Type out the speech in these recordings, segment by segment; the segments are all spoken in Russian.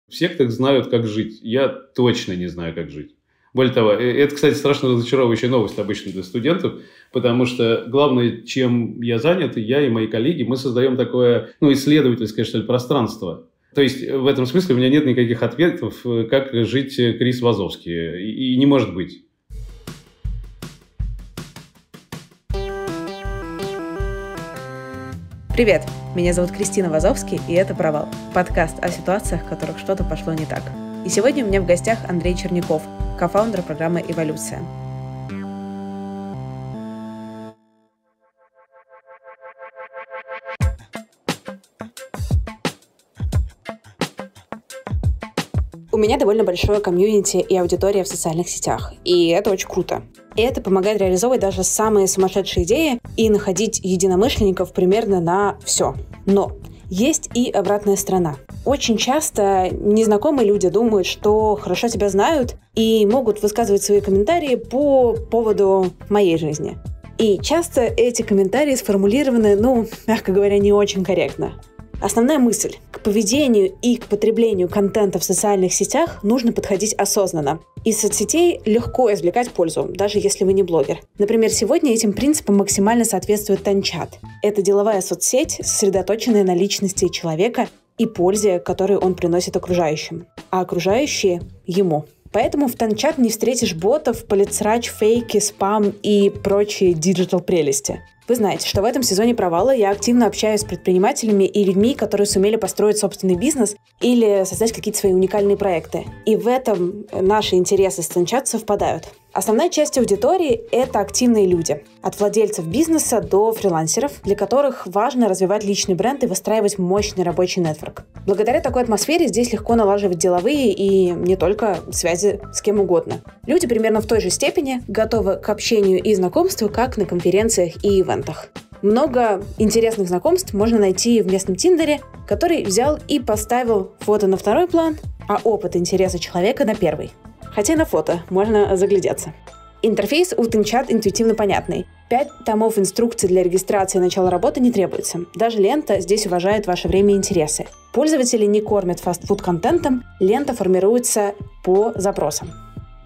В сектах знают, как жить. Я точно не знаю, как жить. Более того, это, кстати, страшно разочаровывающая новость обычно для студентов, потому что главное, чем я занят, я и мои коллеги, мы создаем такое, исследовательское, что ли, пространство. То есть, в этом смысле у меня нет никаких ответов, как жить Крис Вазовский. И не может быть. Привет, меня зовут Кристина Вазовский, и это «Провал» – подкаст о ситуациях, в которых что-то пошло не так. И сегодня у меня в гостях Андрей Черняков, кофаундер программы «Эволюция». У меня довольно большое комьюнити и аудитория в социальных сетях, и это очень круто. И это помогает реализовывать даже самые сумасшедшие идеи и находить единомышленников примерно на все. Но есть и обратная сторона. Очень часто незнакомые люди думают, что хорошо тебя знают и могут высказывать свои комментарии по поводу моей жизни. И часто эти комментарии сформулированы, мягко говоря, не очень корректно. Основная мысль. К поведению и к потреблению контента в социальных сетях нужно подходить осознанно. Из соцсетей легко извлекать пользу, даже если вы не блогер. Например, сегодня этим принципам максимально соответствует Тенчат. Это деловая соцсеть, сосредоточенная на личности человека и пользе, которую он приносит окружающим, а окружающие – ему. Поэтому в Тенчат не встретишь ботов, политсрач, фейки, спам и прочие диджитал-прелести. Вы знаете, что в этом сезоне «Провала» я активно общаюсь с предпринимателями и людьми, которые сумели построить собственный бизнес или создать какие-то свои уникальные проекты. И в этом наши интересы с Тенчат совпадают. Основная часть аудитории – это активные люди. От владельцев бизнеса до фрилансеров, для которых важно развивать личный бренд и выстраивать мощный рабочий нетворк. Благодаря такой атмосфере здесь легко налаживать деловые и не только связи с кем угодно. Люди примерно в той же степени готовы к общению и знакомству, как на конференциях и ивентах. Много интересных знакомств можно найти в местном Тиндере, который взял и поставил фото на второй план, а опыт интереса человека на первый. Хотя на фото можно заглядеться. Интерфейс у Тенчат интуитивно понятный. 5 томов инструкций для регистрации и начала работы не требуется. Даже лента здесь уважает ваше время и интересы. Пользователи не кормят фастфуд-контентом, лента формируется по запросам.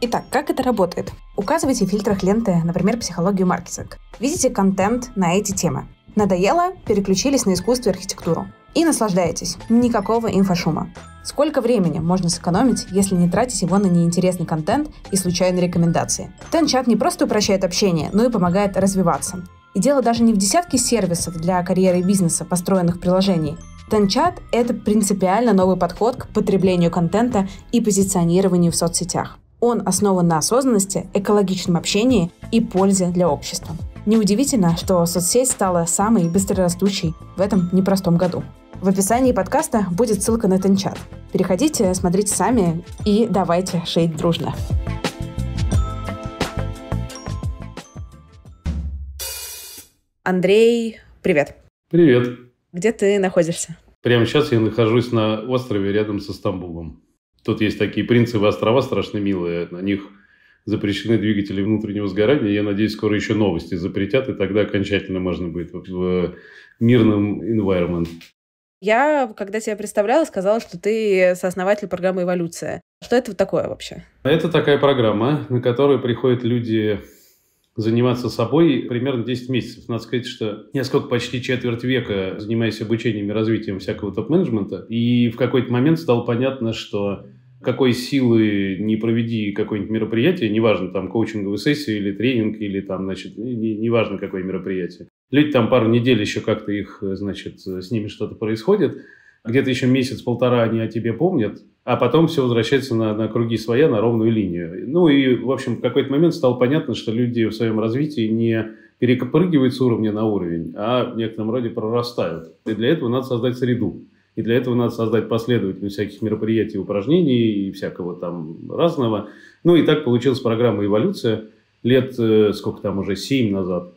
Итак, как это работает? Указывайте в фильтрах ленты, например, психологию и маркетинг. Видите контент на эти темы. Надоело? Переключились на искусство и архитектуру. И наслаждаетесь. Никакого инфошума. Сколько времени можно сэкономить, если не тратить его на неинтересный контент и случайные рекомендации? Тенчат не просто упрощает общение, но и помогает развиваться. И дело даже не в десятке сервисов для карьеры и бизнеса, построенных в приложении. Тенчат – это принципиально новый подход к потреблению контента и позиционированию в соцсетях. Он основан на осознанности, экологичном общении и пользе для общества. Неудивительно, что соцсеть стала самой быстрорастущей в этом непростом году. В описании подкаста будет ссылка на Тенчат. Переходите, смотрите сами и давайте шеять дружно. Андрей, привет. Привет. Где ты находишься? Прямо сейчас я нахожусь на острове рядом со Стамбулом. Тут есть такие принцевые острова, страшно милые. На них запрещены двигатели внутреннего сгорания. Я надеюсь, скоро еще новости запретят, и тогда окончательно можно будет в мирном environment. Я, когда тебя представляла, сказала, что ты сооснователь программы «Эволюция». Что это такое вообще? Это такая программа, на которую приходят люди заниматься собой примерно 10 месяцев. Надо сказать, что я почти четверть века занимаюсь обучением и развитием всякого топ-менеджмента, и в какой-то момент стало понятно, что какой силы не проведи какое-нибудь мероприятие, неважно, там, коучинговую сессию или тренинг, или там, неважно, какое мероприятие. Люди там пару недель еще как-то с ними что-то происходит, где-то еще месяц-полтора они о тебе помнят, а потом все возвращается на круги своя, на ровную линию. И, в общем, в какой-то момент стало понятно, что люди в своем развитии не перепрыгивают с уровня на уровень, а в некотором роде прорастают. И для этого надо создать среду. И для этого надо создать последовательность всяких мероприятий, упражнений и всякого там разного. И так получилась программа «Эволюция» лет, уже 7 назад.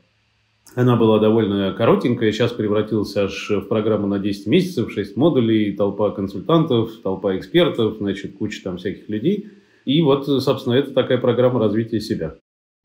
Она была довольно коротенькая, сейчас превратилась аж в программу на 10 месяцев, 6 модулей, толпа консультантов, толпа экспертов, куча там всяких людей. И собственно, это такая программа развития себя.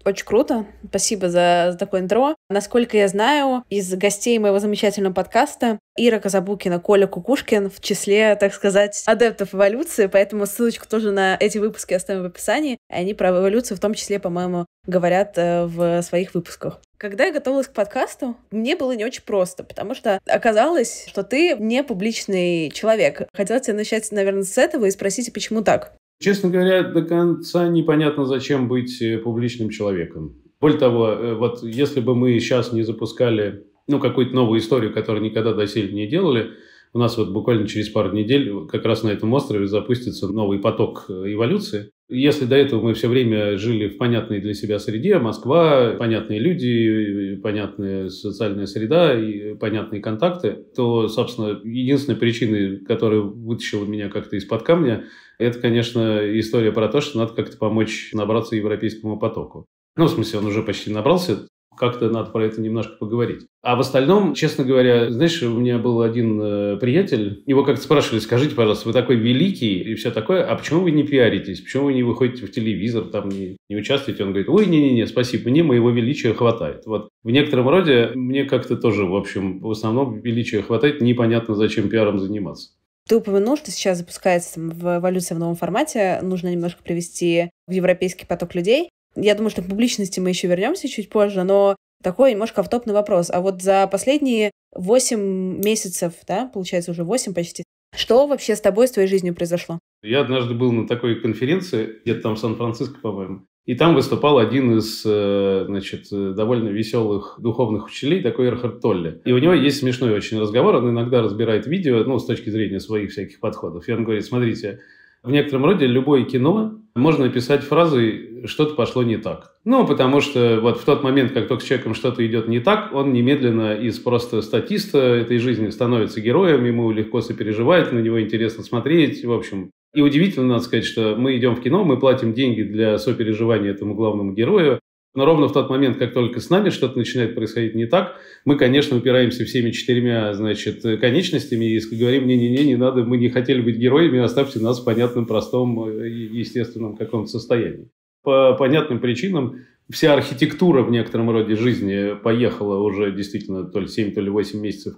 Очень круто. Спасибо за такое интро. Насколько я знаю, из гостей моего замечательного подкаста Ира Казабукина, Коля Кукушкин в числе, так сказать, адептов эволюции, поэтому ссылочку тоже на эти выпуски оставим в описании. Они про эволюцию в том числе, по-моему, говорят в своих выпусках. Когда я готовилась к подкасту, мне было не очень просто, потому что оказалось, что ты не публичный человек. Хотела тебя начать, наверное, с этого и спросить, почему так? Честно говоря, до конца непонятно, зачем быть публичным человеком. Более того, вот если бы мы сейчас не запускали какую-то новую историю, которую никогда доселе не делали, у нас вот буквально через пару недель как раз на этом острове запустится новый поток эволюции. Если до этого мы все время жили в понятной для себя среде, Москва, понятные люди, понятная социальная среда и понятные контакты, то, собственно, единственной причиной, которая вытащила меня как-то из-под камня, это, конечно, история про то, что надо как-то помочь набраться европейскому потоку. В смысле, он уже почти набрался, как-то надо про это немножко поговорить. А в остальном, честно говоря, знаешь, у меня был один приятель, его как-то спрашивали: скажите, пожалуйста, вы такой великий и все такое, а почему вы не пиаритесь, почему вы не выходите в телевизор, там не участвуете? Он говорит: ой, не-не-не, спасибо, мне моего величия хватает. Вот в некотором роде мне как-то тоже, в общем, в основном величия хватает, непонятно, зачем пиаром заниматься. Ты упомянул, что сейчас запускается в эволюции в новом формате, нужно немножко привести в европейский поток людей. Я думаю, что к публичности мы еще вернемся чуть позже, но такой немножко автопный вопрос. А вот за последние 8 месяцев, да, получается уже 8 почти, что вообще с тобой, с твоей жизнью произошло? Я однажды был на такой конференции, где-то там в Сан-Франциско, по-моему, и там выступал один из, довольно веселых духовных учителей, такой Эрхард Толле. И у него есть смешной очень разговор, он иногда разбирает видео, с точки зрения своих всяких подходов. И он говорит: смотрите, в некотором роде любое кино можно описать фразой «что-то пошло не так». Потому что вот в тот момент, как только с человеком что-то идет не так, он немедленно из просто статиста этой жизни становится героем, ему легко сопереживать, на него интересно смотреть, в общем. И удивительно, надо сказать, что мы идем в кино, мы платим деньги для сопереживания этому главному герою, но ровно в тот момент, как только с нами что-то начинает происходить не так, мы, конечно, упираемся всеми 4, конечностями и говорим: не надо, мы не хотели быть героями, оставьте нас в понятном, простом, естественном каком-то состоянии. По понятным причинам вся архитектура в некотором роде жизни поехала уже действительно то ли 7, то ли 8 месяцев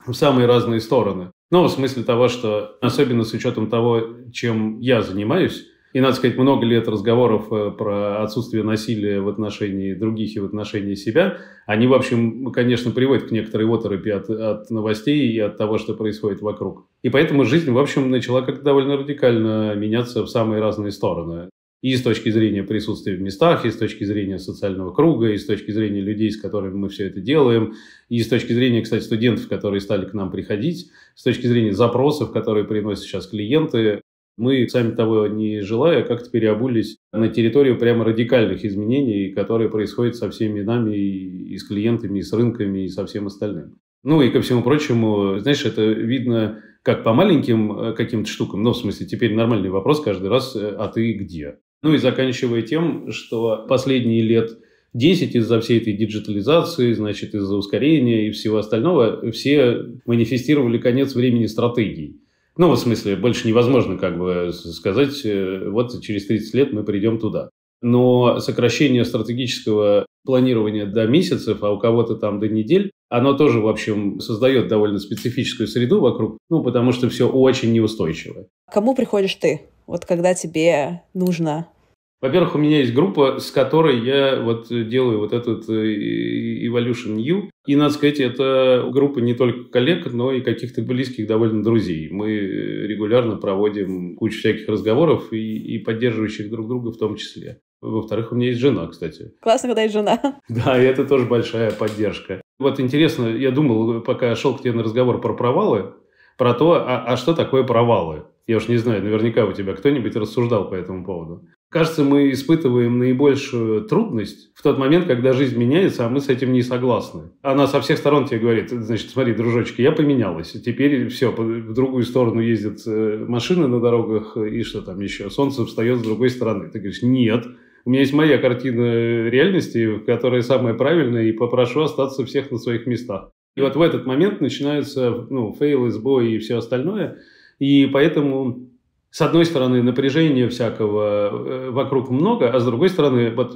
в самые разные стороны. В смысле того, что особенно с учетом того, чем я занимаюсь, и, надо сказать, много лет разговоров про отсутствие насилия в отношении других и в отношении себя, они, в общем, конечно, приводят к некоторой оторопи от новостей и от того, что происходит вокруг. И поэтому жизнь, в общем, начала как-то довольно радикально меняться в самые разные стороны. И с точки зрения присутствия в местах, и с точки зрения социального круга, и с точки зрения людей, с которыми мы все это делаем, и с точки зрения, кстати, студентов, которые стали к нам приходить, с точки зрения запросов, которые приносят сейчас клиенты. Мы, сами того не желая, как-то переобулись на территорию прямо радикальных изменений, которые происходят со всеми нами, и с клиентами, и с рынками, и со всем остальным. И ко всему прочему, знаешь, это видно как по маленьким каким-то штукам, в смысле, теперь нормальный вопрос каждый раз: а ты где? И заканчивая тем, что последние лет 10 из-за всей этой диджитализации, из-за ускорения и всего остального, все манифестировали конец времени стратегий. В смысле, больше невозможно сказать: вот через 30 лет мы придем туда. Но сокращение стратегического планирования до месяцев, а у кого-то там до недель, оно тоже, в общем, создает довольно специфическую среду вокруг, потому что все очень неустойчиво. Кому приходишь ты, когда тебе нужно? Во-первых, у меня есть группа, с которой я делаю этот Evolution New. И, надо сказать, это группа не только коллег, но и каких-то близких довольно друзей. Мы регулярно проводим кучу всяких разговоров и поддерживающих друг друга в том числе. Во-вторых, у меня есть жена, кстати. Классно, когда есть жена. Да, и это тоже большая поддержка. Интересно, я думал, пока шел к тебе на разговор про провалы, про то, а что такое провалы? Я уж не знаю, наверняка у тебя кто-нибудь рассуждал по этому поводу. Кажется, мы испытываем наибольшую трудность в тот момент, когда жизнь меняется, а мы с этим не согласны. Она со всех сторон тебе говорит: смотри, дружочек, я поменялась. Теперь все, в другую сторону ездят машины на дорогах, и что там еще? Солнце встает с другой стороны. Ты говоришь: нет, у меня есть моя картина реальности, которая самая правильная, и попрошу остаться всех на своих местах. И в этот момент начинается фейл, сбой и все остальное. И поэтому С одной стороны, напряжения всякого вокруг много, а с другой стороны, вот,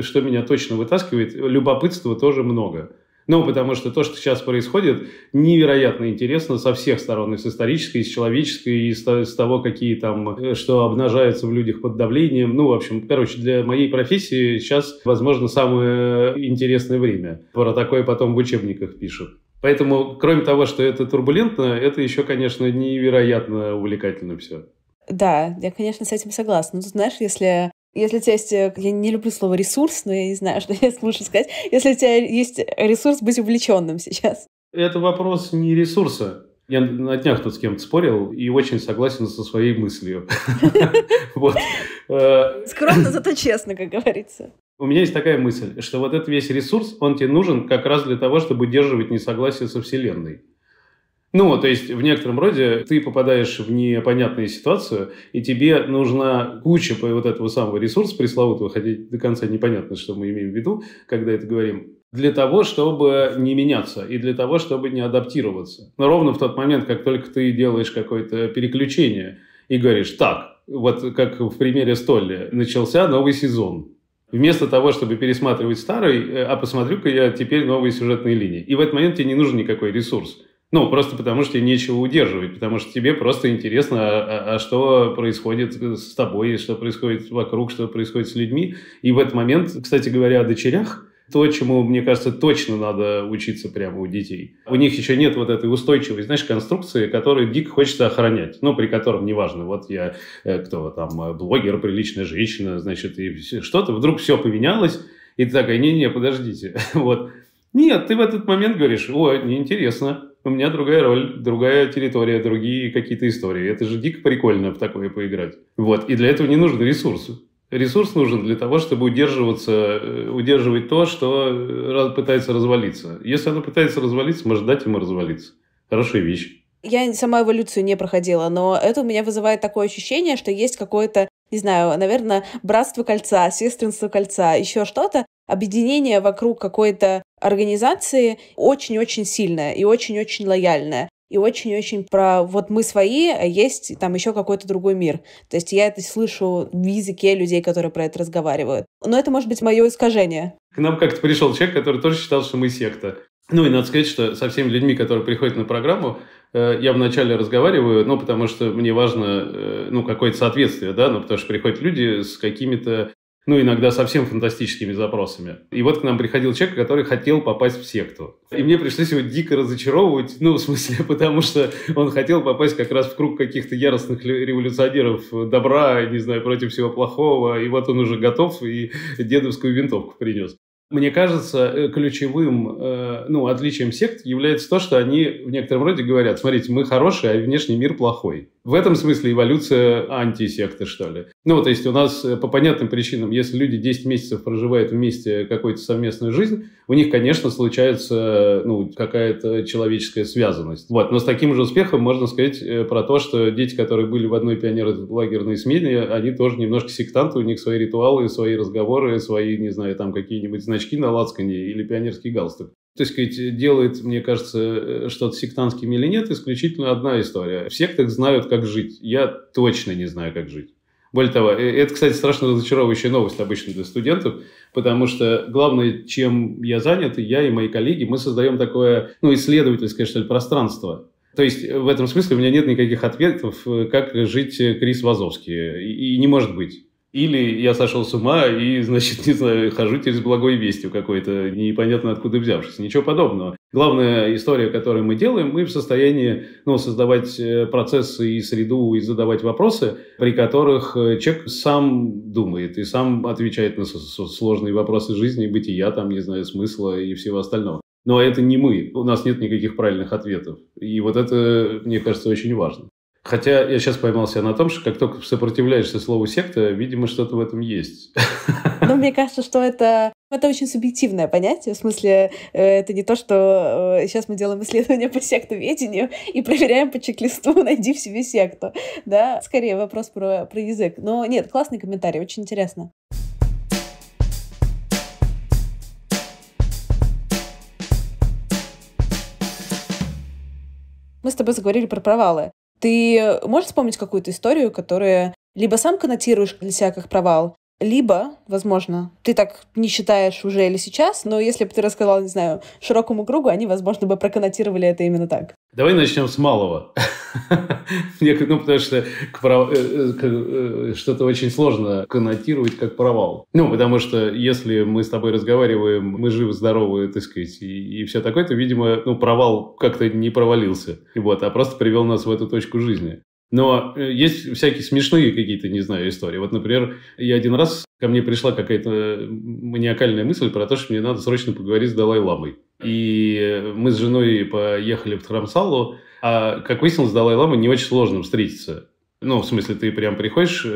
что меня точно вытаскивает, любопытства тоже много. Ну, потому что то, что сейчас происходит, невероятно интересно со всех сторон, и с исторической, и с человеческой, и с того, какие там, что обнажается в людях под давлением. Ну, в общем, короче, для моей профессии сейчас, возможно, самое интересное время. Про такое потом в учебниках пишут. Поэтому, кроме того, что это турбулентно, это еще, конечно, невероятно увлекательно все. Да, я, конечно, с этим согласна. Ну, знаешь, если у тебя есть... Я не люблю слово «ресурс», но я не знаю, что я лучше сказать. Если у тебя есть ресурс быть увлеченным сейчас. Это вопрос не ресурса. Я на днях тут с кем-то спорил и очень согласен со своей мыслью. Скромно, зато честно, как говорится. У меня есть такая мысль, что вот этот весь ресурс, он тебе нужен как раз для того, чтобы удерживать несогласие со Вселенной. Ну, то есть, в некотором роде ты попадаешь в непонятную ситуацию, и тебе нужна куча вот этого самого ресурса пресловутого, хотя до конца непонятно, что мы имеем в виду, когда это говорим, для того, чтобы не меняться, и для того, чтобы не адаптироваться. Но ровно в тот момент, как только ты делаешь какое-то переключение и говоришь, так, вот как в примере Столли, начался новый сезон. Вместо того, чтобы пересматривать старый, а посмотрю-ка я теперь новые сюжетные линии. И в этот момент тебе не нужен никакой ресурс. Ну, просто потому, что тебе нечего удерживать, потому что тебе просто интересно, что происходит с тобой, что происходит вокруг, что происходит с людьми. И в этот момент, кстати говоря, о дочерях, то, чему, мне кажется, точно надо учиться прямо у детей. У них еще нет вот этой устойчивой, знаешь, конструкции, которую дико хочется охранять. Ну, при котором, неважно, вот я, кто там, блогер, приличная женщина, значит, и что-то, вдруг все поменялось, и ты такая, не-не, подождите, вот. Нет, ты в этот момент говоришь, неинтересно. У меня другая роль, другая территория, другие какие-то истории. Это же дико прикольно в такое поиграть. Вот. И для этого не нужен ресурс. Ресурс нужен для того, чтобы удерживать то, что пытается развалиться. Если оно пытается развалиться, может дать ему развалиться. Хорошая вещь. Я сама эволюцию не проходила, но это у меня вызывает такое ощущение, что есть какое-то, не знаю, наверное, братство кольца, сестринство кольца, еще что-то, объединение вокруг какой-то организации очень-очень сильное и очень-очень лояльное. И очень-очень про вот мы свои, а есть там еще какой-то другой мир. То есть я это слышу в языке людей, которые про это разговаривают. Но это может быть мое искажение. К нам как-то пришел человек, который тоже считал, что мы секта. Ну и надо сказать, что со всеми людьми, которые приходят на программу, я вначале разговариваю, ну, потому что мне важно, какое-то соответствие, да, потому что приходят люди с какими-то, иногда совсем фантастическими запросами. И вот к нам приходил человек, который хотел попасть в секту. И мне пришлось его дико разочаровывать, в смысле, потому что он хотел попасть как раз в круг каких-то яростных революционеров добра, не знаю, против всего плохого, и вот он уже готов и дедовскую винтовку принес. Мне кажется, ключевым отличием сект является то, что они в некотором роде говорят, смотрите, мы хорошие, а внешний мир плохой. В этом смысле эволюция антисекты, что ли. То есть у нас по понятным причинам, если люди 10 месяцев проживают вместе какую-то совместную жизнь, у них, конечно, случается какая-то человеческая связанность. Вот. Но с таким же успехом можно сказать про то, что дети, которые были в одной пионерлагерной смене, они тоже немножко сектанты, у них свои ритуалы, свои разговоры, свои, не знаю, там какие-нибудь значки на лацкане или пионерский галстук. То есть, сказать, делает, мне кажется, что-то сектантским или нет, исключительно одна история. В сектах знают, как жить. Я точно не знаю, как жить. Более того, это, кстати, страшно разочаровывающая новость обычно для студентов, потому что главное, чем я занят, я и мои коллеги, мы создаем такое, исследовательское, что ли, пространство. То есть, в этом смысле у меня нет никаких ответов, как жить Крис Вазовский. И не может быть. Или я сошел с ума и, значит, не знаю, хожу через благой вестью какой-то, непонятно откуда взявшись. Ничего подобного. Главная история, которую мы делаем, мы в состоянии создавать процессы и среду, и задавать вопросы, при которых человек сам думает и сам отвечает на сложные вопросы жизни, бытия, там, не знаю, смысла и всего остального. Но это не мы. У нас нет никаких правильных ответов. И вот это, мне кажется, очень важно. Хотя я сейчас поймал себя на том, что как только сопротивляешься слову «секта», видимо, что-то в этом есть. Мне кажется, что это очень субъективное понятие. В смысле, это не то, что сейчас мы делаем исследование по сектоведению и проверяем по чек-листу «найди в себе секту». Да? Скорее вопрос про язык. Но нет, классный комментарий, очень интересно. Мы с тобой заговорили про провалы. Ты можешь вспомнить какую-то историю, которую либо сам коннотируешь для себя как провал, либо, возможно, ты так не считаешь уже или сейчас, но если бы ты рассказал, не знаю, широкому кругу, они, возможно, бы проконнотировали это именно так. Давай начнем с малого. Потому что что-то очень сложно коннотировать как провал. Потому что если мы с тобой разговариваем, мы живы-здоровы, так сказать, и все такое, то, видимо, провал как-то не провалился, а просто привел нас в эту точку жизни. Но есть всякие смешные какие-то, не знаю, истории. Вот, например, я один раз, ко мне пришла какая-то маниакальная мысль про то, что мне надо срочно поговорить с Далай-ламой. И мы с женой поехали в Дхармсалу, а, как выяснилось, с Далай-ламой не очень сложно встретиться. В смысле, ты прям приходишь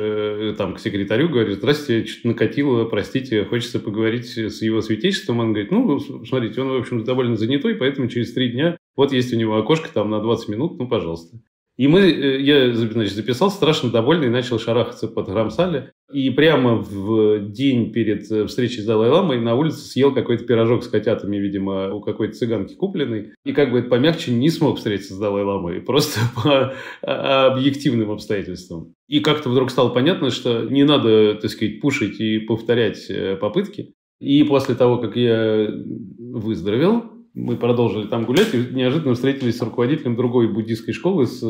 там к секретарю, говоришь: здравствуйте, что-то накатило, простите, хочется поговорить с его святейшеством. Он говорит: смотрите, он, в общем, довольно занятой, поэтому через 3 дня, вот есть у него окошко там на 20 минут, пожалуйста. И я, значит, записал, страшно довольный, и начал шарахаться по Дхарамсале. И прямо в день перед встречей с Далай-ламой на улице съел какой-то пирожок с котятами, видимо, у какой-то цыганки купленный. И как бы это помягче, не смог встретиться с Далай-ламой, просто по объективным обстоятельствам. И как-то вдруг стало понятно, что не надо, так сказать, пушить и повторять попытки. И после того, как я выздоровел, мы продолжили там гулять и неожиданно встретились с руководителем другой буддийской школы, с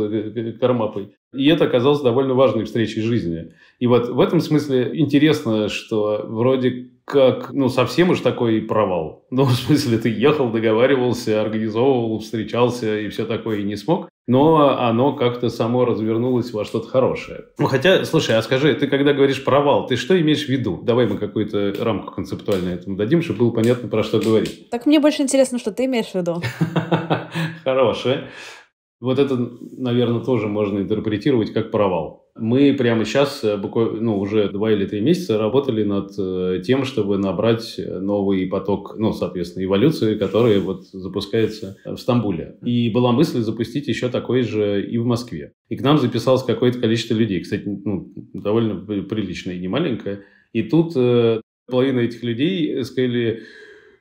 Кармапой. И это оказалось довольно важной встречей жизни. И вот в этом смысле интересно, что вроде как, совсем уж такой провал. В смысле, ты ехал, договаривался, организовывал, встречался и все такое, и не смог. Но оно как-то само развернулось во что-то хорошее. Хотя, слушай, а скажи, ты когда говоришь провал, ты что имеешь в виду? Давай мы какую-то рамку концептуальную этому дадим, чтобы было понятно, про что говорить. Так мне больше интересно, что ты имеешь в виду. Хорошее. Вот это, наверное, тоже можно интерпретировать как провал. Мы прямо сейчас, буквально, уже 2 или 3 месяца работали над тем, чтобы набрать новый поток, соответственно, эволюции, который запускается в Стамбуле. И была мысль запустить еще такой же и в Москве. И к нам записалось какое-то количество людей. Кстати, довольно приличное и немаленькое. И тут половина этих людей сказали: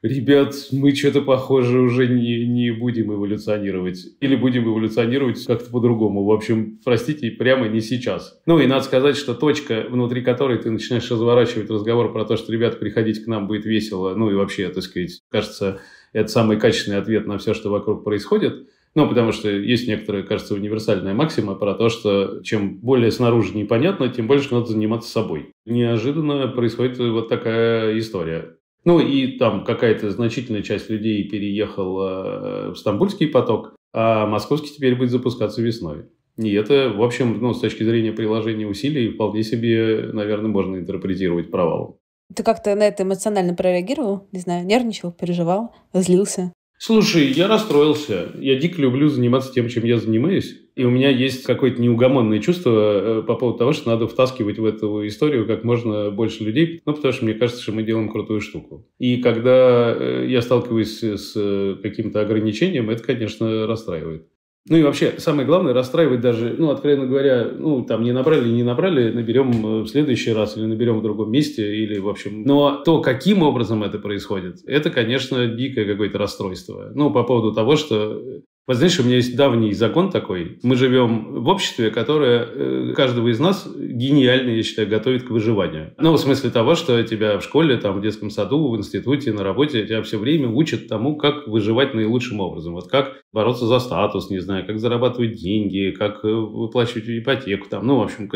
ребят, мы что-то, похоже, уже не будем эволюционировать. Или будем эволюционировать как-то по-другому. В общем, простите, прямо не сейчас. И надо сказать, что точка, внутри которой ты начинаешь разворачивать разговор про то, что, ребята, приходите к нам, будет весело. И вообще, так сказать, кажется, это самый качественный ответ на все, что вокруг происходит. Потому что есть некоторая, кажется, универсальная максима про то, что чем более снаружи непонятно, тем больше надо заниматься собой. Неожиданно происходит вот такая история. И там какая-то значительная часть людей переехала в стамбульский поток, а московский теперь будет запускаться весной. И это, в общем, с точки зрения приложения усилий, вполне себе, наверное, можно интерпретировать провалом. Ты как-то на это эмоционально прореагировал? Не знаю, нервничал, переживал, злился? Слушай, я расстроился. Я дико люблю заниматься тем, чем я занимаюсь. И у меня есть какое-то неугомонное чувство по поводу того, что надо втаскивать в эту историю как можно больше людей, потому что мне кажется, что мы делаем крутую штуку. И когда я сталкиваюсь с каким-то ограничением, это, конечно, расстраивает. И вообще, самое главное, расстраивать даже, откровенно говоря, там не набрали, наберем в следующий раз или наберем в другом месте, или, в общем. Но то, каким образом это происходит, это, конечно, дикое какое-то расстройство. По поводу того, что... Вот знаешь, у меня есть давний закон такой. Мы живем в обществе, которое каждого из нас гениально, я считаю, готовит к выживанию. В смысле того, что тебя в школе, там, в детском саду, в институте, на работе тебя все время учат тому, как выживать наилучшим образом. Вот как бороться за статус, не знаю, как зарабатывать деньги, как выплачивать ипотеку. Там, в общем,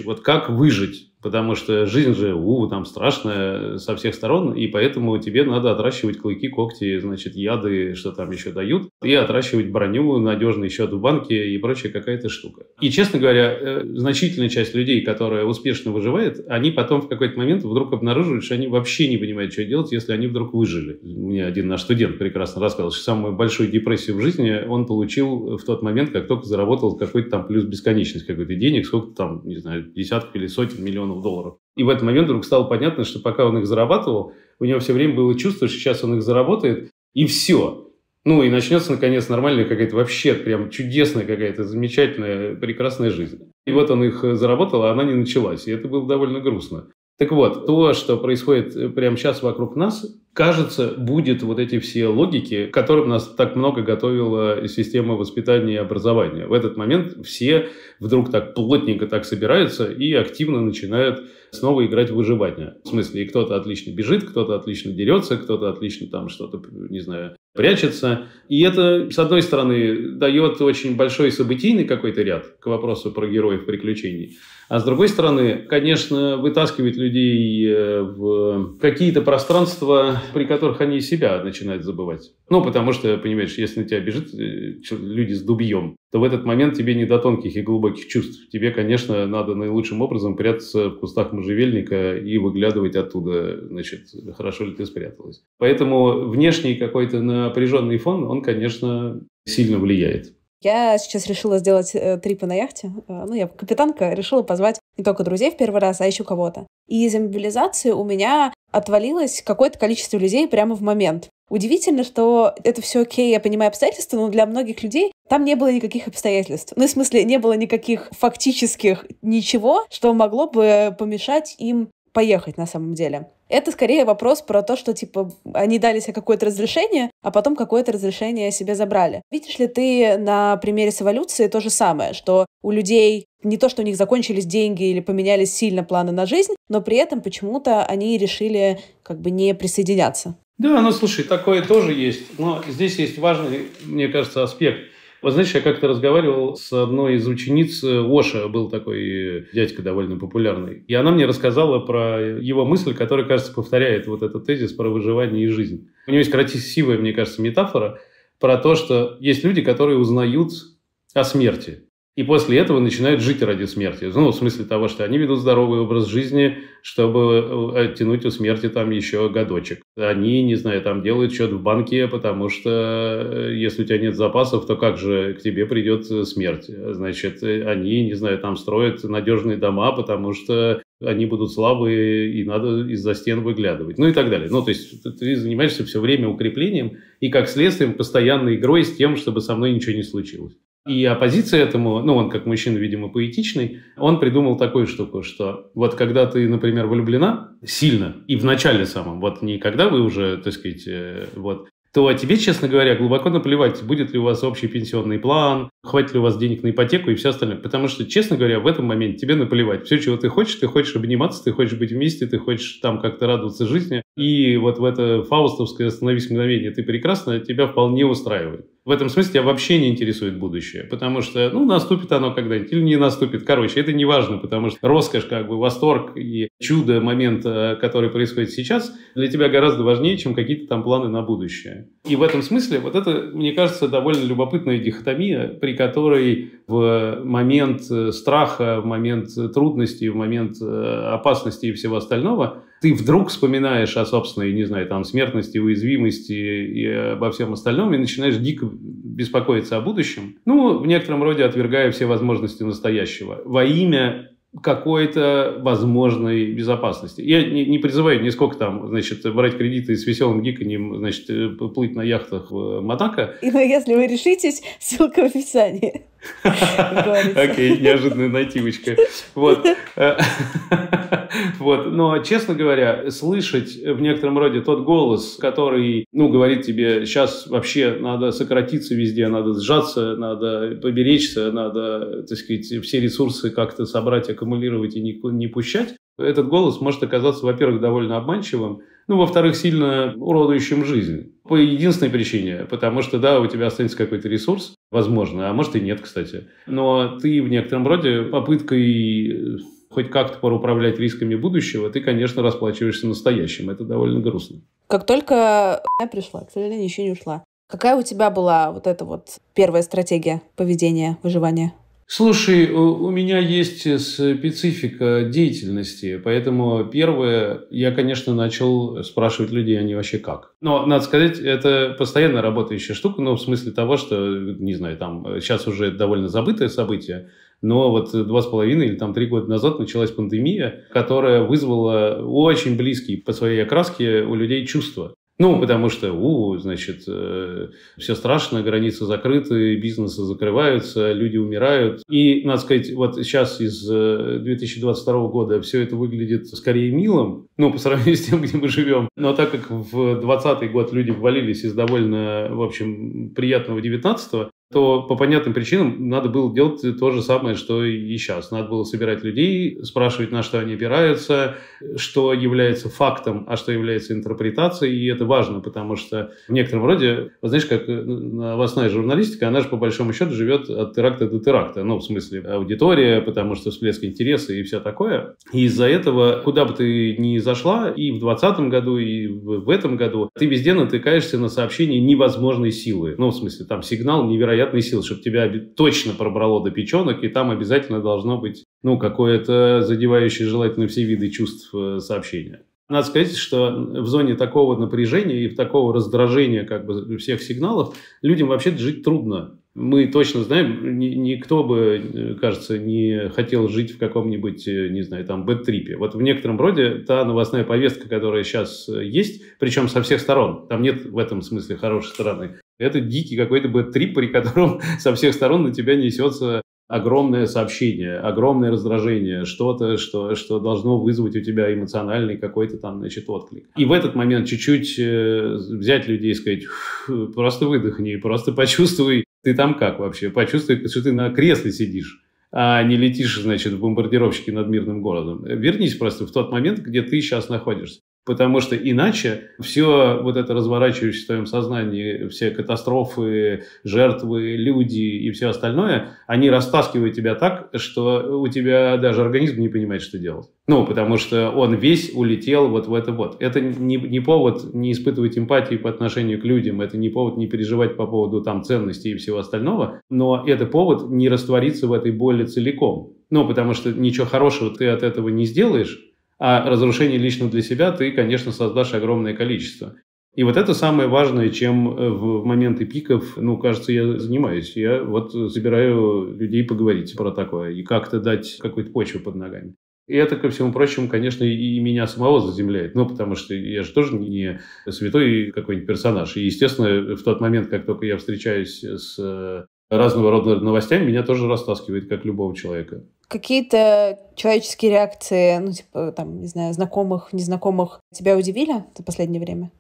вот как выжить. Потому что жизнь же, там страшная со всех сторон, и поэтому тебе надо отращивать клыки, когти, значит, яды, что там еще дают, и отращивать броню, надежный счет в банке и прочая какая-то штука. И, честно говоря, значительная часть людей, которая успешно выживает, они потом в какой-то момент вдруг обнаруживают, что они вообще не понимают, что делать, если они вдруг выжили. Мне один наш студент прекрасно рассказал, что самую большую депрессию в жизни он получил в тот момент, как только заработал какой-то там плюс бесконечность какой-то денег, сколько там, не знаю, десятков или сотен миллионов долларов. И в этот момент вдруг стало понятно, что пока он их зарабатывал, у него все время было чувство, что сейчас он их заработает, и все. И начнется, наконец, нормальная какая-то вообще прям чудесная какая-то замечательная, прекрасная жизнь. И вот он их заработал, а она не началась. И это было довольно грустно. Так вот, то, что происходит прямо сейчас вокруг нас, кажется, будет вот эти все логики, к которым нас так много готовила система воспитания и образования. В этот момент все вдруг так плотненько так собираются и активно начинают снова играть в выживание. В смысле, и кто-то отлично бежит, кто-то отлично дерется, кто-то отлично там что-то, не знаю, прячется. И это, с одной стороны, дает очень большой событийный какой-то ряд к вопросу про героев приключений. А с другой стороны, конечно, вытаскивает людей в какие-то пространства, при которых они себя начинают забывать. Ну, потому что, понимаешь, если на тебя бежит люди с дубьем, то в этот момент тебе не до тонких и глубоких чувств. Тебе, конечно, надо наилучшим образом прятаться в кустах можжевельника и выглядывать оттуда, значит, хорошо ли ты спряталась. Поэтому внешний какой-то напряженный фон, он, конечно, сильно влияет. Я сейчас решила сделать трипы на яхте. Ну, я капитанка, решила позвать не только друзей в первый раз, а еще кого-то. И из-за мобилизации у меня отвалилось какое-то количество людей прямо в момент. Удивительно, что это все окей, я понимаю обстоятельства, но для многих людей там не было никаких обстоятельств. Ну, в смысле, не было никаких фактических ничего, что могло бы помешать им поехать на самом деле. Это скорее вопрос про то, что, типа, они дали себе какое-то разрешение, а потом какое-то разрешение себе забрали. Видишь ли ты на примере с эволюцией то же самое, что у людей не то, что у них закончились деньги или поменялись сильно планы на жизнь, но при этом почему-то они решили как бы не присоединяться? Да, ну, слушай, такое тоже есть. Но здесь есть важный, мне кажется, аспект. Вот знаешь, я как-то разговаривал с одной из учениц Оша, был такой дядька довольно популярный, и она мне рассказала про его мысль, которая, кажется, повторяет вот этот тезис про выживание и жизнь. У него есть красивая, мне кажется, метафора про то, что есть люди, которые узнают о смерти. И после этого начинают жить ради смерти. Ну, в смысле того, что они ведут здоровый образ жизни, чтобы оттянуть у смерти там еще годочек. Они, не знаю, там делают счет в банке, потому что если у тебя нет запасов, то как же к тебе придет смерть? Значит, они, не знаю, там строят надежные дома, потому что они будут слабые, и надо из-за стен выглядывать. Ну и так далее. Ну, то есть ты занимаешься все время укреплением и, как следствием, постоянной игрой с тем, чтобы со мной ничего не случилось. И оппозиция этому, ну, он как мужчина, видимо, поэтичный, он придумал такую штуку, что вот когда ты, например, влюблена сильно, и в начале самом, вот не когда вы уже, так сказать, вот, то тебе, честно говоря, глубоко наплевать, будет ли у вас общий пенсионный план, хватит ли у вас денег на ипотеку и все остальное. Потому что, честно говоря, в этом моменте тебе наплевать. Все, чего ты хочешь обниматься, ты хочешь быть вместе, ты хочешь там как-то радоваться жизни. И вот в это фаустовское «остановись мгновение, ты прекрасна» тебя вполне устраивает. В этом смысле тебя вообще не интересует будущее, потому что, ну, наступит оно когда-нибудь или не наступит. Короче, это не важно, потому что роскошь, как бы, восторг и чудо момента, который происходит сейчас, для тебя гораздо важнее, чем какие-то там планы на будущее. И в этом смысле вот это, мне кажется, довольно любопытная дихотомия, при которой в момент страха, в момент трудностей, в момент опасности и всего остального ты вдруг вспоминаешь о собственной, не знаю, там, смертности, уязвимости и обо всем остальном, и начинаешь дико беспокоиться о будущем, ну, в некотором роде отвергая все возможности настоящего во имя какой-то возможной безопасности. Я не призываю нисколько там, значит, брать кредиты с веселым гиканьем, значит, плыть на яхтах в Монако. Но если вы решитесь, ссылка в описании. Окей, неожиданная нативочка. Вот. Но, честно говоря, слышать в некотором роде тот голос, который, ну, говорит тебе, сейчас вообще надо сократиться везде, надо сжаться, надо поберечься, надо, так сказать, все ресурсы как-то собрать, аккумулировать и не пущать, этот голос может оказаться, во-первых, довольно обманчивым, ну, во-вторых, сильно уродующим жизнь. По единственной причине, потому что, да, у тебя останется какой-то ресурс, возможно, а может и нет, кстати. Но ты в некотором роде попыткой хоть как-то поуправлять рисками будущего, ты, конечно, расплачиваешься настоящим. Это довольно грустно. Как только я пришла, к сожалению, еще не ушла. Какая у тебя была вот эта вот первая стратегия поведения, выживания? Слушай, у меня есть специфика деятельности, поэтому первое, я, конечно, начал спрашивать людей, они вообще как. Но, надо сказать, это постоянно работающая штука, ну, в смысле того, что, не знаю, там, сейчас уже довольно забытое событие, но вот 2,5 или там 3 года назад началась пандемия, которая вызвала очень близкие по своей окраске у людей чувства. Ну, потому что, значит, все страшно, границы закрыты, бизнесы закрываются, люди умирают. И, надо сказать, вот сейчас из 2022 года все это выглядит скорее милым, ну, по сравнению с тем, где мы живем. Но так как в 2020 год люди ввалились из довольно, в общем, приятного 19-го, то по понятным причинам надо было делать то же самое, что и сейчас. Надо было собирать людей, спрашивать, на что они опираются, что является фактом, а что является интерпретацией. И это важно, потому что в некотором роде, вот знаешь, как новостная журналистика, она же по большому счету живет от теракта до теракта. Ну, в смысле, аудитория, потому что всплеск интереса и все такое. И из-за этого, куда бы ты ни зашла, и в 2020 году, и в этом году, ты везде натыкаешься на сообщения невозможной силы. Ну, в смысле, там сигнал невероятной силы, чтобы тебя точно пробрало до печенок, и там обязательно должно быть, ну, какое-то задевающее желательно все виды чувств сообщение. Надо сказать, что в зоне такого напряжения и такого раздражения как бы всех сигналов людям вообще жить трудно. Мы точно знаем, никто бы, кажется, не хотел жить в каком-нибудь, не знаю, там, бэд-трипе. Вот в некотором роде та новостная повестка, которая сейчас есть, причем со всех сторон, там нет в этом смысле хорошей стороны, это дикий какой-то бэд-трип, при котором со всех сторон на тебя несется огромное сообщение, огромное раздражение, что-то, что должно вызвать у тебя эмоциональный какой-то там, значит, отклик. И в этот момент чуть-чуть взять людей и сказать, просто выдохни, просто почувствуй, ты там как вообще, почувствуй, что ты на кресле сидишь, а не летишь, значит, в бомбардировщике над мирным городом. Вернись просто в тот момент, где ты сейчас находишься. Потому что иначе все вот это разворачивающееся в твоем сознании, все катастрофы, жертвы, люди и все остальное, они растаскивают тебя так, что у тебя даже организм не понимает, что делать. Ну, потому что он весь улетел вот в это вот. Это не повод не испытывать эмпатии по отношению к людям, это не повод не переживать по поводу там ценностей и всего остального, но это повод не раствориться в этой боли целиком. Ну, потому что ничего хорошего ты от этого не сделаешь, а разрушение лично для себя ты, конечно, создашь огромное количество. И вот это самое важное, чем в моменты пиков, ну, кажется, я занимаюсь. Я вот собираю людей поговорить про такое и как-то дать какую-то почву под ногами. И это, ко всему прочему, конечно, и меня самого заземляет. Ну, потому что я же тоже не святой какой-нибудь персонаж. И, естественно, в тот момент, как только я встречаюсь с разного рода новостями, меня тоже растаскивает, как любого человека. Какие-то человеческие реакции, ну, типа, там, не знаю, знакомых, незнакомых, тебя удивили за последнее время?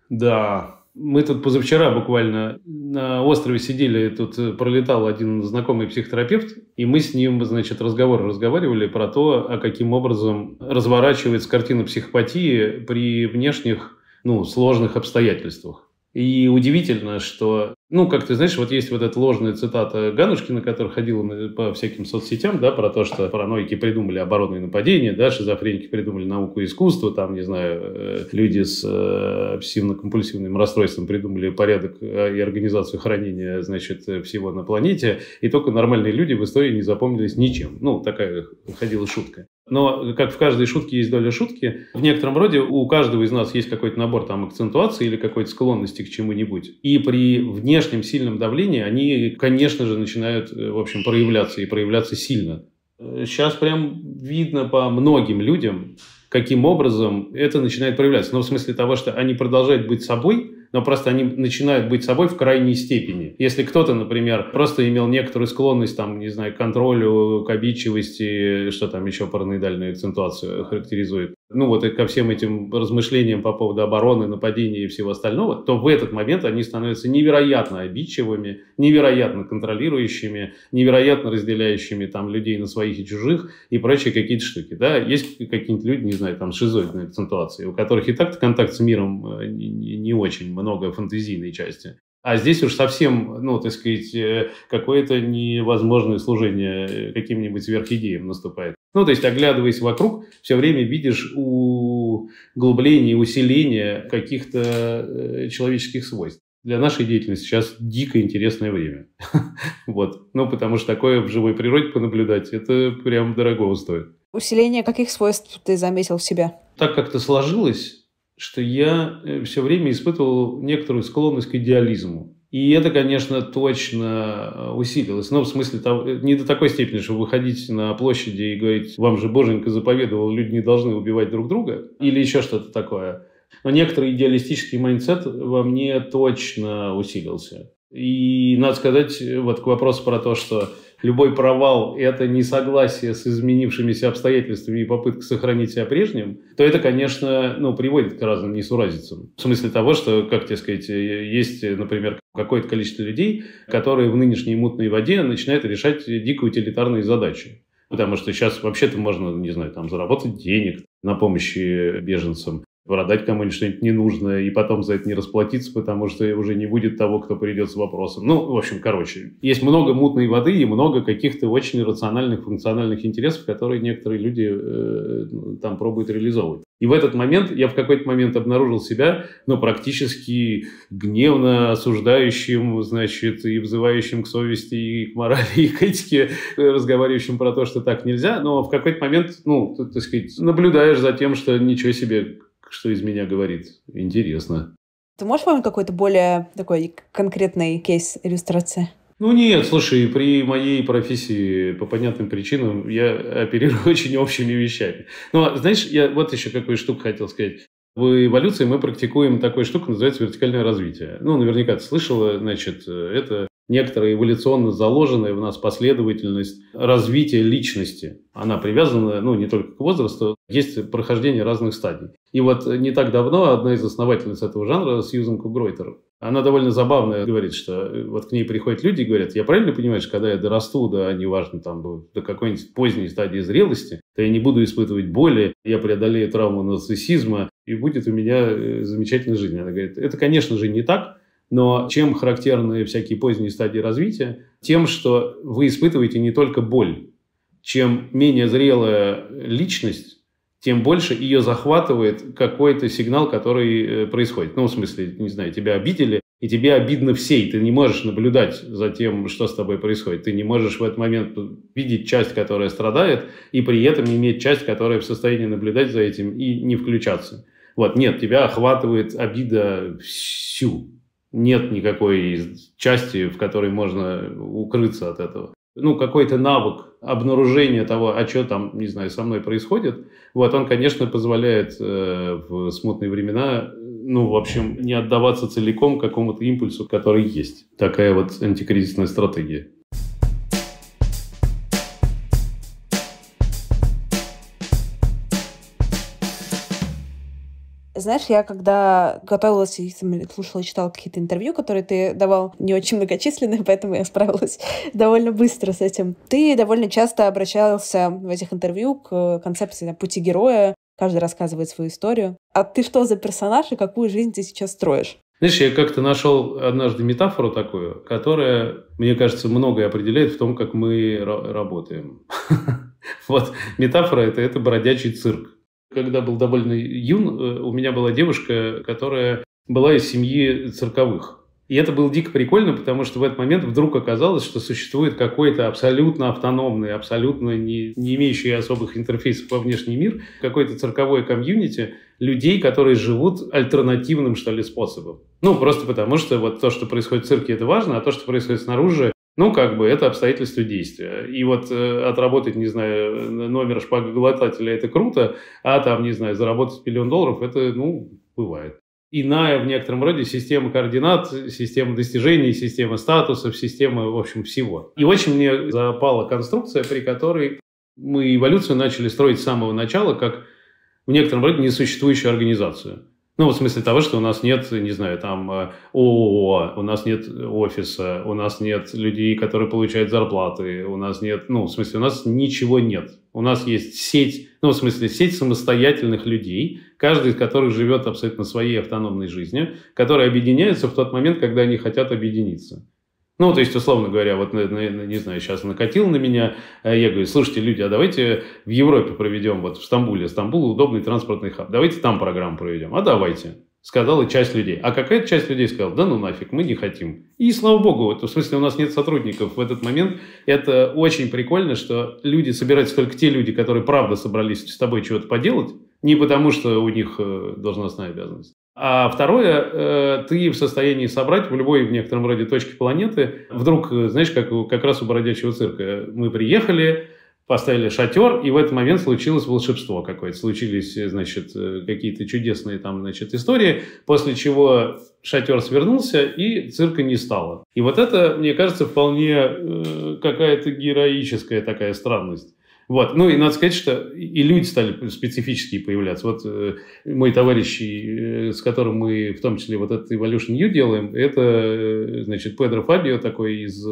Да. Мы тут позавчера буквально на острове сидели, тут пролетал один знакомый психотерапевт, и мы с ним, значит, разговаривали про то, а каким образом разворачивается картина психопатии при внешних, ну, сложных обстоятельствах. И удивительно, что, ну, как ты знаешь, вот есть вот эта ложная цитата Ганушкина, которая ходила по всяким соцсетям, да, про то, что параноики придумали оборонные нападения, да, шизофреники придумали науку и искусство, там, не знаю, люди с обсессивно-компульсивным расстройством придумали порядок и организацию хранения, значит, всего на планете, и только нормальные люди в истории не запомнились ничем. Ну, такая ходила шутка. Но, как в каждой шутке есть доля шутки, в некотором роде у каждого из нас есть какой-то набор там акцентуации или какой-то склонности к чему-нибудь. И при внешнем сильном давлении они, конечно же, начинают, в общем, проявляться и проявляться сильно. Сейчас прям видно по многим людям, каким образом это начинает проявляться. Ну, в смысле того, что они продолжают быть собой, но просто они начинают быть собой в крайней степени. Если кто-то, например, просто имел некоторую склонность, там, не знаю, к контролю, к обидчивости, что там еще параноидальную акцентуацию характеризует, ну вот и ко всем этим размышлениям по поводу обороны, нападения и всего остального, то в этот момент они становятся невероятно обидчивыми, невероятно контролирующими, невероятно разделяющими там людей на своих и чужих и прочие какие-то штуки. Да? Есть какие-нибудь люди, не знаю, там шизоидные акцентуации, у которых и так контакт с миром не очень много фантазийной части. А здесь уж совсем, ну, так сказать, какое-то невозможное служение каким-нибудь сверхидеям наступает. Ну, то есть, оглядываясь вокруг, все время видишь углубление, усиление каких-то человеческих свойств. Для нашей деятельности сейчас дико интересное время. Вот. Ну, потому что такое в живой природе понаблюдать, это прям дорого стоит. Усиление каких свойств ты заметил в себе? Так как-то сложилось, что я все время испытывал некоторую склонность к идеализму. И это, конечно, точно усилилось. Но в смысле, не до такой степени, что выходить на площади и говорить, вам же Боженька заповедовал, люди не должны убивать друг друга, или еще что-то такое. Но некоторый идеалистический майндсет во мне точно усилился. И надо сказать, вот к вопросу про то, что любой провал – это несогласие с изменившимися обстоятельствами и попытка сохранить себя прежним, то это, конечно, приводит к разным несуразицам. В смысле того, что, как тебе сказать, есть, например, какое-то количество людей, которые в нынешней мутной воде начинают решать дико утилитарные задачи. Потому что сейчас вообще-то можно, не знаю, там, заработать денег на помощи беженцам, продать кому-нибудь что-нибудь ненужное и потом за это не расплатиться, потому что уже не будет того, кто придет с вопросом. В общем, есть много мутной воды и много каких-то очень рациональных, функциональных интересов, которые некоторые люди там пробуют реализовывать. И в этот момент я в какой-то момент обнаружил себя, практически гневно осуждающим, значит, и взывающим к совести, и к морали, и к этике, разговаривающим про то, что так нельзя, но в какой-то момент, так сказать, наблюдаешь за тем, что ничего себе, что из меня говорит. Интересно. Ты можешь помнить какой-то более такой конкретный кейс иллюстрации? Нет, слушай, при моей профессии по понятным причинам я оперирую очень общими вещами. Знаешь, я вот еще какую штуку хотел сказать. В эволюции мы практикуем такую штуку, называется вертикальное развитие. Наверняка ты слышала, значит, это некоторая эволюционно заложенная в нас последовательность развития личности. Она привязана, не только к возрасту, есть прохождение разных стадий. И вот не так давно одна из основательниц этого жанра, Сьюзан Кугройтер, она довольно забавно говорит, что вот к ней приходят люди и говорят: я правильно понимаю, что когда я дорасту неважно, до какой-нибудь поздней стадии зрелости, то я не буду испытывать боли, я преодолею травму нарциссизма, и будет у меня замечательная жизнь. Она говорит: это, конечно же, не так, но чем характерны всякие поздние стадии развития? Тем, что вы испытываете не только боль. Чем менее зрелая личность, тем больше ее захватывает какой-то сигнал, который происходит. В смысле, не знаю, тебя обидели, и тебе обидно всей. Ты не можешь наблюдать за тем, что с тобой происходит. Ты не можешь в этот момент видеть часть, которая страдает, и при этом иметь часть, которая в состоянии наблюдать за этим и не включаться. Нет, тебя охватывает обида всю. Нет никакой части, в которой можно укрыться от этого. Какой-то навык обнаружения того, а что там, не знаю, со мной происходит, он, конечно, позволяет в смутные времена, в общем, не отдаваться целиком какому-то импульсу, который есть. Такая вот антикризисная стратегия. Знаешь, я когда готовилась и слушала, читала какие-то интервью, которые ты давал, не очень многочисленные, поэтому я справилась довольно быстро с этим. Ты довольно часто обращался в этих интервью к концепции пути героя. Каждый рассказывает свою историю. А ты что за персонаж и какую жизнь ты сейчас строишь? Знаешь, я как-то нашел однажды метафору такую, которая, мне кажется, многое определяет в том, как мы работаем. Метафора – это бродячий цирк. Когда был довольно юн, у меня была девушка, которая была из семьи цирковых. И это было дико прикольно, потому что в этот момент вдруг оказалось, что существует какой-то абсолютно автономный, абсолютно не имеющий особых интерфейсов во внешний мир, какое-то цирковое комьюнити людей, которые живут альтернативным, что ли, способом. Просто потому что то, что происходит в цирке, это важно, а то, что происходит снаружи, это обстоятельства действия. И отработать, не знаю, номер шпагоглотателя – это круто, а там, не знаю, заработать $1 000 000 – это, бывает. Иная в некотором роде система координат, система достижений, система статусов, система, в общем, всего. И очень мне запала конструкция, при которой мы эволюцию начали строить с самого начала, как в некотором роде несуществующую организацию. В смысле того, что у нас нет, не знаю, там ООО, у нас нет офиса, у нас нет людей, которые получают зарплаты, у нас нет, в смысле, у нас ничего нет. У нас есть сеть, сеть самостоятельных людей, каждый из которых живет абсолютно своей автономной жизнью, которые объединяются в тот момент, когда они хотят объединиться. То есть, условно говоря, не знаю, сейчас накатил на меня, я говорю: слушайте, люди, а давайте в Европе проведем, в Стамбуле. Стамбул удобный транспортный хаб. Давайте там программу проведем. А давайте. Сказала часть людей. А какая-то часть людей сказала: да нафиг, мы не хотим. И слава богу, в смысле у нас нет сотрудников в этот момент. Это очень прикольно, что люди собираются только те люди, которые правда собрались с тобой чего-то поделать, не потому что у них должностная обязанность. А второе, ты в состоянии собрать в любой, в некотором роде, точке планеты. Вдруг, знаешь, как раз у бродячего цирка. Мы приехали, поставили шатер, и в этот момент случилось волшебство какое-то. Случились, значит, какие-то чудесные там, значит, истории, после чего шатер свернулся, и цирка не стало. И вот это, мне кажется, вполне какая-то героическая такая странность. Вот. Ну, и надо сказать, что и люди стали специфические появляться. Вот мой товарищ, с которым мы в том числе вот этот Evolution U делаем, это, значит, Педро Фабио такой из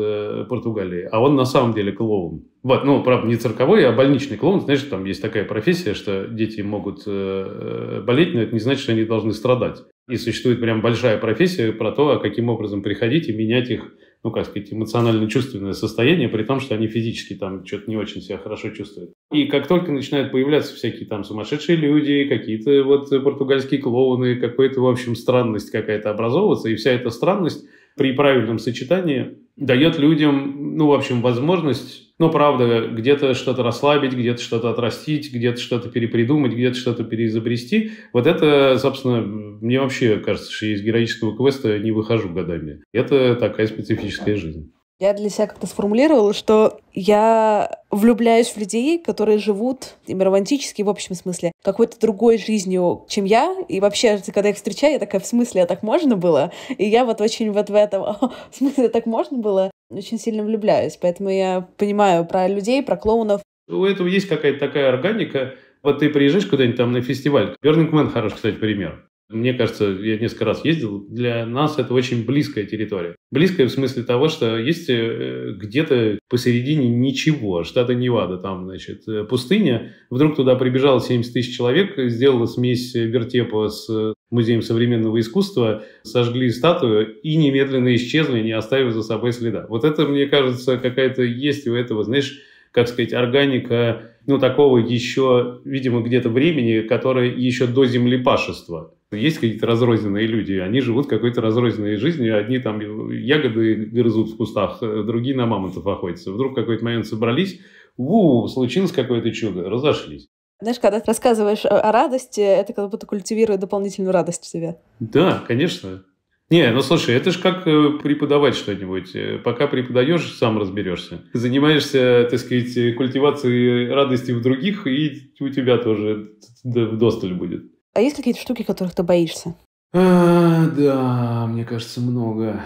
Португалии, а он на самом деле клоун. Вот, ну, правда, не цирковой, а больничный клоун. Знаешь, там есть такая профессия, что дети могут болеть, но это не значит, что они должны страдать. И существует прям большая профессия про то, каким образом приходить и менять их, ну, как сказать, эмоционально-чувственное состояние, при том, что они физически там что-то не очень себя хорошо чувствуют. И как только начинают появляться всякие там сумасшедшие люди, какие-то вот португальские клоуны, какая-то, в общем, странность какая-то образовываться, и вся эта странность при правильном сочетании дает людям, ну, в общем, возможность, ну, правда, где-то что-то расслабить, где-то что-то отрастить, где-то что-то перепридумать, где-то что-то переизобрести. Вот это, собственно, мне вообще кажется, что из героического квеста не выхожу годами. Это такая специфическая жизнь. Я для себя как-то сформулировала, что я влюбляюсь в людей, которые живут романтически, в общем смысле, какой-то другой жизнью, чем я. И вообще, когда я их встречаю, я такая, в смысле, а так можно было? И я вот очень вот в этом, в смысле, так можно было? Очень сильно влюбляюсь. Поэтому я понимаю про людей, про клоунов. У этого есть какая-то такая органика. Вот ты приезжаешь куда-нибудь там на фестиваль. Burning Man хороший, кстати, пример. Мне кажется, я несколько раз ездил, для нас это очень близкая территория. Близкая в смысле того, что есть где-то посередине ничего, штата Невада, там, значит, пустыня. Вдруг туда прибежало 70 тысяч человек, сделала смесь вертепа с Музеем современного искусства, сожгли статую и немедленно исчезли, не оставив за собой следа. Вот это, мне кажется, какая-то есть у этого, знаешь, как сказать, органика, ну, такого еще, видимо, где-то времени, которое еще до землепашества. Есть какие-то разрозненные люди, они живут какой-то разрозненной жизнью, одни там ягоды грызут в кустах, другие на мамонтов охотятся. Вдруг в какой-то момент собрались, случилось какое-то чудо, разошлись. Знаешь, когда ты рассказываешь о радости, это как будто культивирует дополнительную радость в себе. Да, конечно. Не, ну слушай, это же как преподавать что-нибудь. Пока преподаешь, сам разберешься. Занимаешься, так сказать, культивацией радости в других, и у тебя тоже вдосталь будет. А есть какие-то штуки, которых ты боишься? Да, мне кажется, много.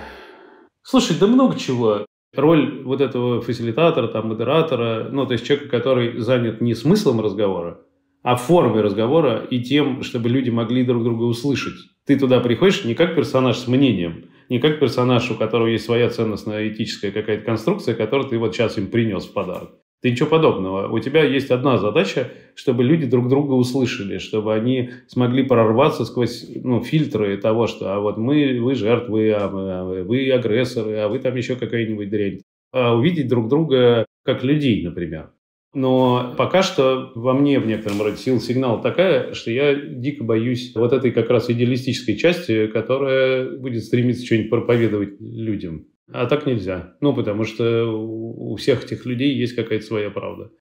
Слушай, да много чего. Роль вот этого фасилитатора, там, модератора, ну, то есть человека, который занят не смыслом разговора, а формой разговора и тем, чтобы люди могли друг друга услышать. Ты туда приходишь не как персонаж с мнением, не как персонаж, у которого есть своя ценностная этическая какая-то конструкция, которую ты вот сейчас им принес в подарок. Ты ничего подобного. У тебя есть одна задача, чтобы люди друг друга услышали, чтобы они смогли прорваться сквозь фильтры того, что а вот вы жертвы, вы агрессоры, а вы там еще какая-нибудь дрянь. А увидеть друг друга как людей, например. Но пока что во мне в некотором роде сигнал такая, что я дико боюсь вот этой как раз идеалистической части, которая будет стремиться что-нибудь проповедовать людям. А так нельзя. Потому что у всех этих людей есть какая-то своя правда.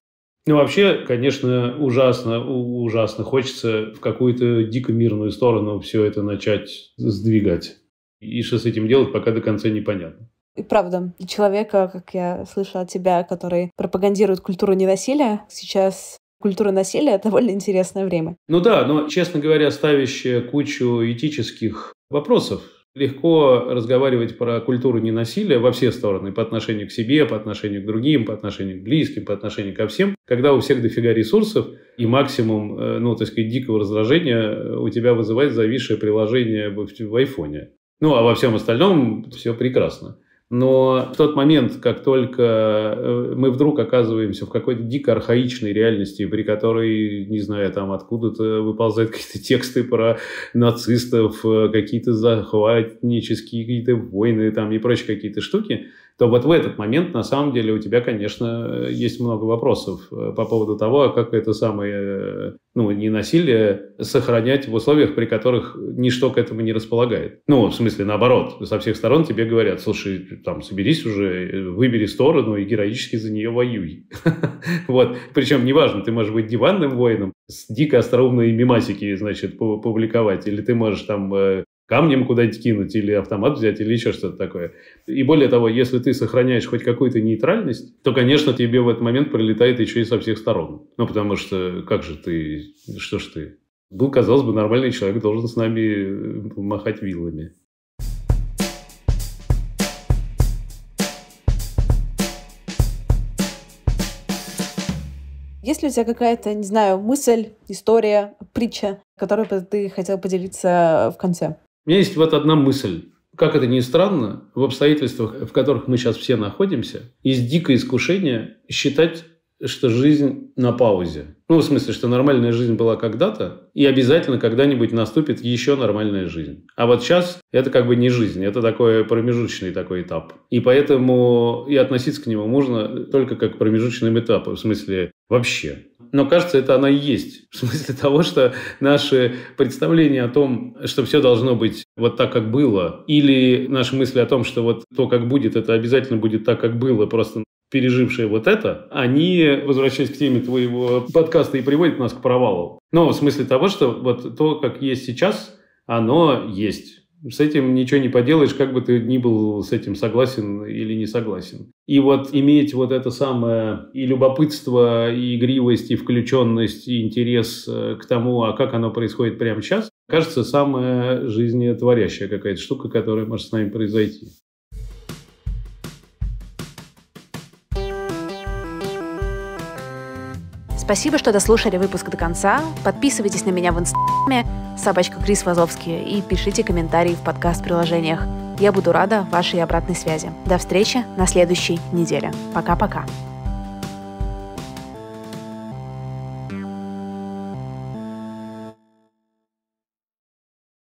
Вообще, конечно, ужасно хочется в какую-то дико мирную сторону все это начать сдвигать. И что с этим делать, пока до конца непонятно. И правда, для человека, как я слышала от тебя, который пропагандирует культуру ненасилия, сейчас культура насилия — довольно интересное время. Да, но, честно говоря, ставящая кучу этических вопросов. Легко разговаривать про культуру ненасилия во все стороны, по отношению к себе, по отношению к другим, по отношению к близким, по отношению ко всем, когда у всех дофига ресурсов и максимум, дикого раздражения у тебя вызывает зависшее приложение в айфоне. А во всем остальном все прекрасно. Но в тот момент, как только мы вдруг оказываемся в какой-то дико архаичной реальности, при которой, не знаю, там откуда-то выползают какие-то тексты про нацистов, какие-то захватнические какие-то войны там, и прочие какие-то штуки, то вот в этот момент, на самом деле, у тебя, конечно, есть много вопросов по поводу того, как это самое ненасилие сохранять в условиях, при которых ничто к этому не располагает. В смысле, наоборот, со всех сторон тебе говорят: слушай, там, соберись уже, выбери сторону и героически за нее воюй. Вот. Причем, неважно, ты можешь быть диванным воином, с дико остроумные мемасики, публиковать, или ты можешь там камнем куда-нибудь кинуть, или автомат взять, или еще что-то такое. И более того, если ты сохраняешь хоть какую-то нейтральность, то, конечно, тебе в этот момент прилетает еще и со всех сторон. Ну, потому что, как же ты, что ж ты? Был, казалось бы, нормальный человек, должен с нами махать вилами. Есть ли у тебя какая-то, не знаю, мысль, история, притча, которой бы ты хотел поделиться в конце? У меня есть вот одна мысль. Как это ни странно, в обстоятельствах, в которых мы сейчас все находимся, есть дикое искушение считать, что жизнь на паузе. Ну, в смысле, что нормальная жизнь была когда-то, и обязательно когда-нибудь наступит еще нормальная жизнь. А вот сейчас это как бы не жизнь, это такой промежуточный такой этап. И поэтому и относиться к нему можно только как к промежуточному этапу, в смысле вообще. Но кажется, это она и есть. В смысле того, что наши представления о том, что все должно быть вот так, как было, или наши мысли о том, что вот то, как будет, это обязательно будет так, как было, просто пережившие вот это, они, возвращаясь к теме твоего подкаста, и приводят нас к провалу. Но в смысле того, что вот то, как есть сейчас, оно есть. С этим ничего не поделаешь, как бы ты ни был с этим согласен или не согласен. И вот иметь вот это самое и любопытство, и игривость, и включенность, и интерес к тому, а как оно происходит прямо сейчас, кажется, самая жизнетворящая какая-то штука, которая может с нами произойти. Спасибо, что дослушали выпуск до конца. Подписывайтесь на меня в Инстаграме @Крис Вазовский и пишите комментарии в подкаст-приложениях. Я буду рада вашей обратной связи. До встречи на следующей неделе. Пока-пока.